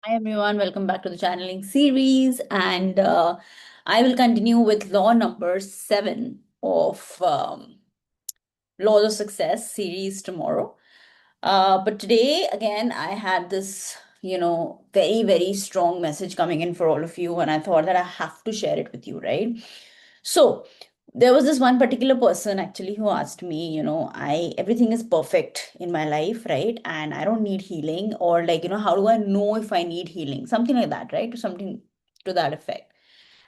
Hi everyone, welcome back to the channeling series, and I will continue with law number 7 of Laws of Success series tomorrow. But today, again, I had this, very, very strong message coming in for all of you, and I thought that I have to share it with you, right? So, there was this one particular person actually who asked me, I everything is perfect in my life, right? And I don't need healing, or like, how do I know if I need healing? Something like that, right? Something to that effect.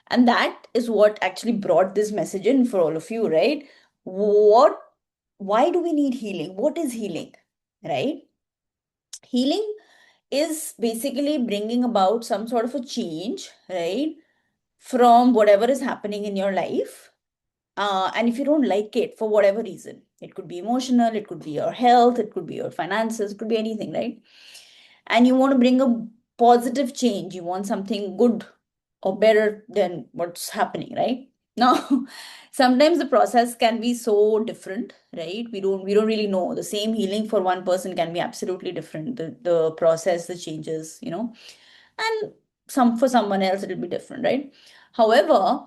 And that is what actually brought this message in for all of you, right? What, why do we need healing? What is healing, right? Healing is basically bringing about some sort of a change, right? From whatever is happening in your life. And if you don't like it for whatever reason, it could be emotional, it could be your health, it could be your finances, it could be anything, right? And you want to bring a positive change, you want something good or better than what's happening, right? Now, sometimes the process can be so different, right? We don't really know. The same healing for one person can be absolutely different. The process, the changes, and some for someone else it'll be different, right? However,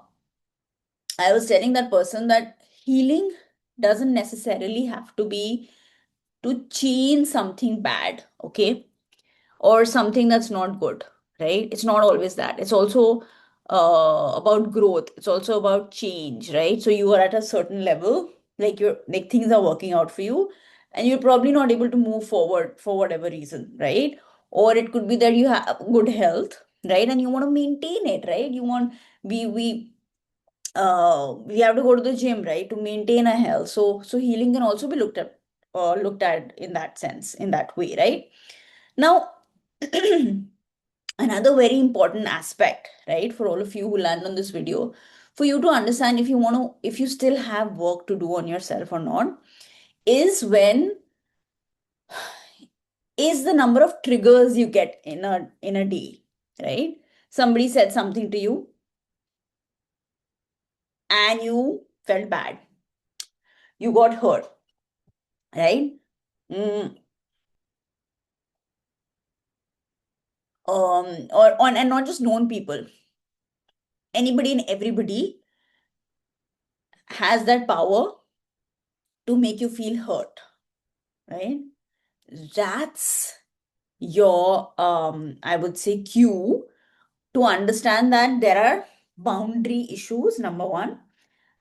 I was telling that person that healing doesn't necessarily have to be to change something bad, okay? Or something that's not good, right? It's not always that. It's also about growth. It's also about change, right? So you are at a certain level, like you're like things are working out for you, and you're probably not able to move forward for whatever reason, right? Or it could be that you have good health, right? And you want to maintain it, right? You want we have to go to the gym, right, to maintain a health. So healing can also be looked at in that sense, in that way, right? Now, another very important aspect, right, for all of you who land on this video, for you to understand if you want to, if you still have work to do on yourself or not, is when is the number of triggers you get in a day, right? Somebody said something to you and you felt bad, you got hurt, right? Mm, or on, and not just known people, anybody and everybody has that power to make you feel hurt, right? That's your I would say cue to understand that there are boundary issues, number one,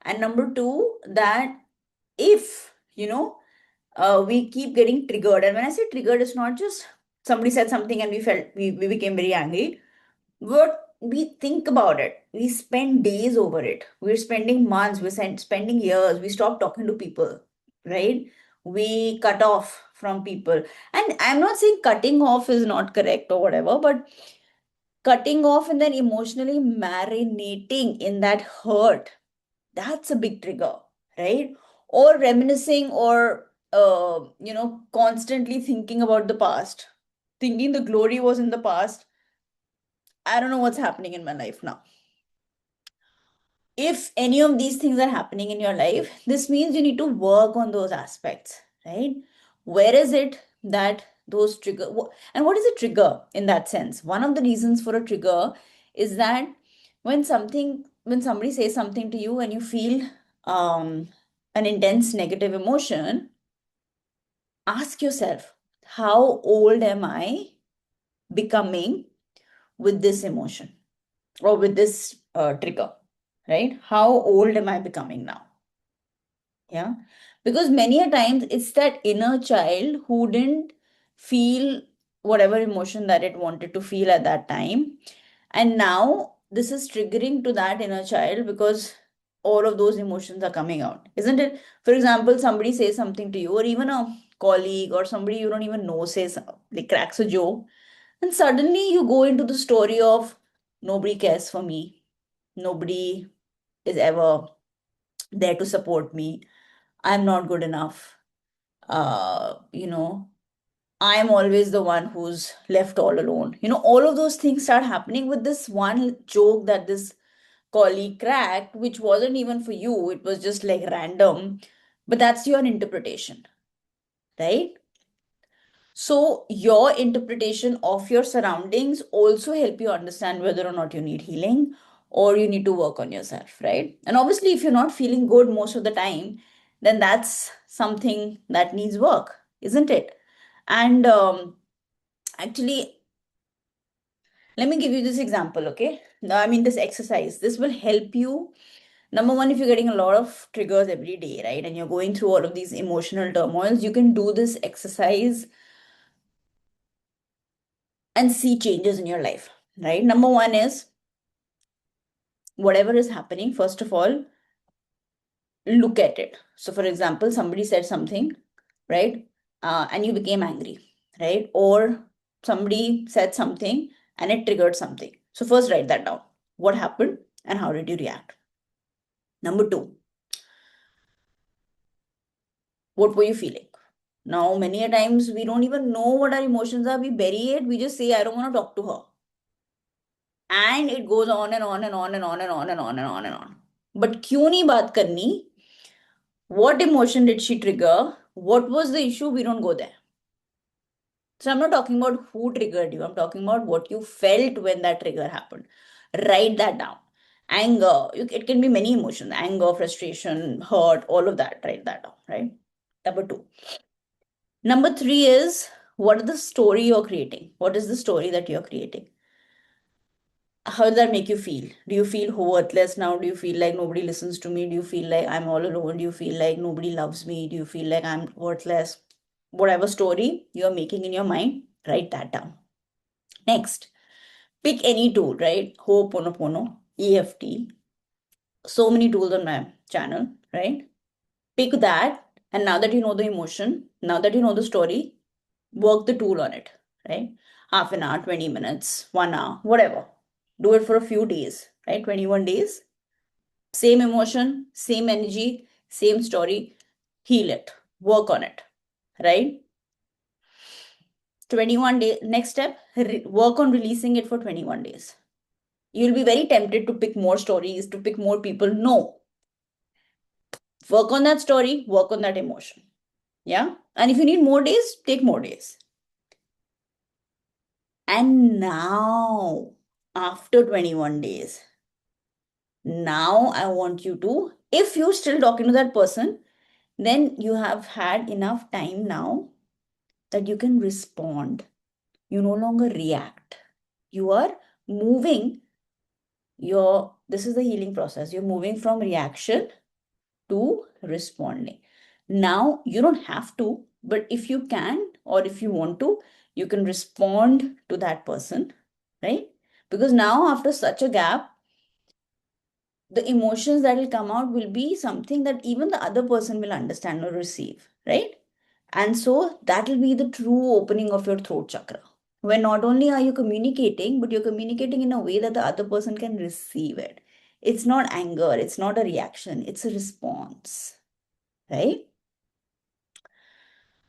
and number two, that if we keep getting triggered, and when I say triggered, it's not just somebody said something and we became very angry. What we think about it, we spend days over it, we're spending months, spending years, we stop talking to people, right? We cut off from people. And I'm not saying cutting off is not correct or whatever, but cutting off and then emotionally marinating in that hurt, that's a big trigger, right? Or reminiscing, or constantly thinking about the past, thinking the glory was in the past. I don't know what's happening in my life now. If any of these things are happening in your life, this means you need to work on those aspects, right? Where is it that those trigger, and what is a trigger in that sense? One of the reasons for a trigger is that when somebody says something to you and you feel um an intense negative emotion, ask yourself, how old am I becoming with this emotion or with this trigger, right? How old am I becoming now? Yeah. Because many a times it's that inner child who didn't feel whatever emotion that it wanted to feel at that time. And now this is triggering to that inner child because all of those emotions are coming out, isn't it? For example, somebody says something to you, or even a colleague or somebody you don't even know says, like, cracks a joke, and suddenly you go into the story of nobody cares for me, nobody is ever there to support me, I'm not good enough. Uh, you know, I'm always the one who's left all alone. All of those things start happening with this one joke that this colleague cracked, which wasn't even for you. It was just like random. But that's your interpretation, right? So your interpretation of your surroundings also help you understand whether or not you need healing or you need to work on yourself, right? And obviously, if you're not feeling good most of the time, then that's something that needs work, isn't it? And actually, let me give you this example, okay? Now, I mean, this exercise. This will help you. Number one, if you're getting a lot of triggers every day, right, and you're going through all of these emotional turmoils, you can do this exercise and see changes in your life, right? Number one is whatever is happening, first of all, look at it. So, for example, somebody said something, right? And you became angry, right? Or somebody said something and it triggered something. So, first write that down. What happened and how did you react? Number two, what were you feeling? Now, many a times we don't even know what our emotions are. We bury it. We just say, I don't want to talk to her. And it goes on and on and on and on and on and on and on and on. But क्यों नहीं बात करनी? What emotion did she trigger? What was the issue? We don't go there. So I'm not talking about who triggered you. I'm talking about what you felt when that trigger happened. Write that down. Anger. It can be many emotions. Anger, frustration, hurt, all of that. Write that down, right? Number two. Number three is what is the story you're creating? What is the story that you're creating? How does that make you feel? Do you feel worthless now? Do you feel like nobody listens to me? Do you feel like I'm all alone? Do you feel like nobody loves me? Do you feel like I'm worthless? Whatever story you're making in your mind, write that down. Next, pick any tool, right? Ho'oponopono, EFT. So many tools on my channel, right? Pick that. And now that you know the emotion, now that you know the story, work the tool on it, right? Half an hour, 20 minutes, 1 hour, whatever. Do it for a few days, right? 21 days. Same emotion, same energy, same story. Heal it, work on it, right? 21 days. Next step, work on releasing it for 21 days. You'll be very tempted to pick more stories, to pick more people. No, work on that story, work on that emotion. Yeah. And if you need more days, take more days. And now, after 21 days, now I want you to, if you're still talking to that person, then you have had enough time now that you can respond. You no longer react. You are moving your, this is the healing process. You're moving from reaction to responding. Now, you don't have to, but if you can or if you want to, you can respond to that person, right? Because now, after such a gap, the emotions that will come out will be something that even the other person will understand or receive, right? And so that will be the true opening of your throat chakra. Where not only are you communicating, but you're communicating in a way that the other person can receive it. It's not anger, it's not a reaction, it's a response, right?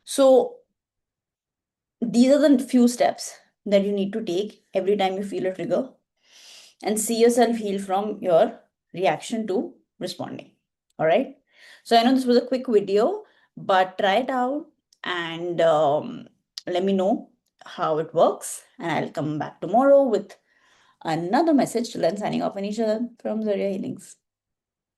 So these are the few steps that you need to take every time you feel a trigger and see yourself heal from your reaction to responding. All right. So I know this was a quick video, but try it out and let me know how it works. And I'll come back tomorrow with another message. Till then, signing off on each other from Zarya Healings.